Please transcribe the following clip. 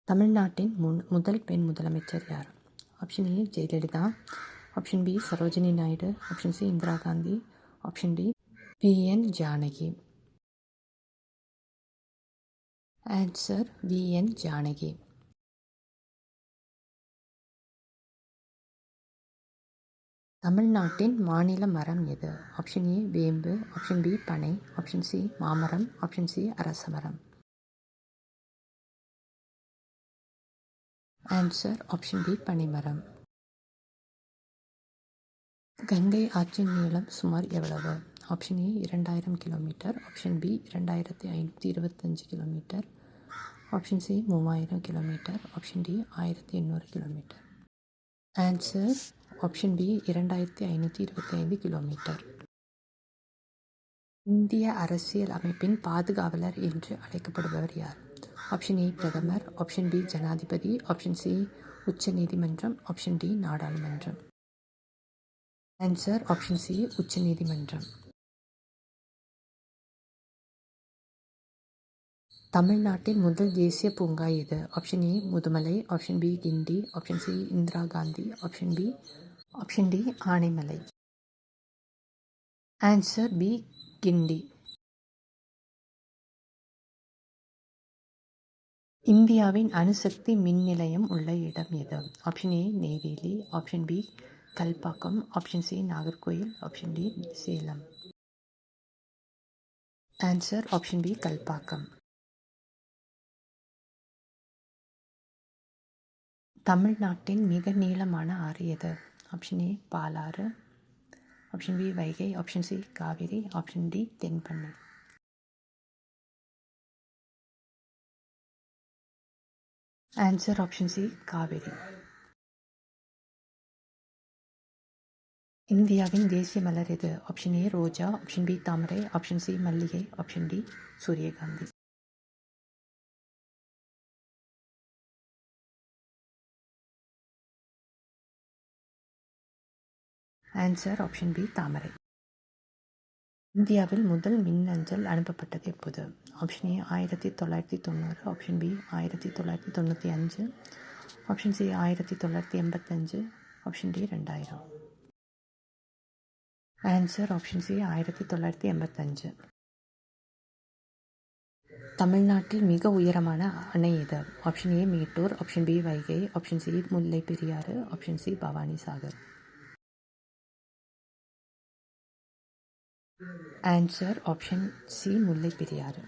தமிழ்நாட்டின் முதல் பெண் முதலமைச்சர் யார்? Option A Jayalalithaa, option B Sarojini Naidu, option C Indira Gandhi, option D V N. Janaki. Answer V N. Janaki. தமிழ்நாட்டின் மாநில மரம் எது? ஆப்ஷன் ஏ வேம்பு, ஆப்ஷன் பி பனை, ஆப்ஷன் சி மாமரம், ஆப்ஷன் சி அரசமரம். ஆன்சர் ஆப்ஷன் பி பனைமரம். கங்கை ஆற்றின் நீளம் சுமார் எவ்வளவு? Option A 2000 kilometre, option B 2525 kilometre, option C 3000 kilometre, option D 1800 kilometre. Answer option B 2525 kilometre. இந்திய அரசியல் அமைப்பின் பாதுகாவலர் என்று அழைக்கப்படுபவர் யார்? ஆப்ஷன் ஏ பிரதமர், ஆப்ஷன் பி ஜனாதிபதி, ஆப்ஷன் சி உச்ச நீதிமன்றம், ஆப்ஷன் டி நாடாளுமன்றம். ஆன்சர் ஆப்ஷன் சி உச்ச நீதிமன்றம். தமிழ்நாட்டின் முதல் தேசிய பூங்கா எது? Option A Mudumalai, option B Guindy, option C Indira Gandhi, option D Anaimalai. Answer B Guindy. இந்தியாவின் அணுசக்தி மின் நிலையம் உள்ள இடம் எது? Option A Neyveli, option B Kalpakkam, option C Nagercoil, option D Salem. Answer option B Kalpakkam. தமிழ்நாட்டின் மிக நீளமான ஆறு எது? ஆப்ஷன் ஏ Palar, option B Vaigai, option C Kaveri, option D Thenpennai. Answer option C Kaveri. இந்தியாவின் தேசிய மலர் எது? ஆப்ஷன் ஏ ரோஜா, ஆப்ஷன் பி தாமரை, ஆப்ஷன் சி மல்லிகை, ஆப்ஷன் டி சூரியகாந்தி. ஆன்சர் ஆப்ஷன் பி தாமரை. இந்தியாவில் முதல் மின்னஞ்சல் அனுப்பப்பட்டது எப்போது? Option A 1990, option B 1995, option C 1985, option D 2000. Answer option C 1985. தமிழ்நாட்டில் மிக உயரமான அணை எது? Option A Mettur, option B Vaigai, option C Mullai Periyar, option C Bhavani Sagar. Answer option C Mullai Periyar.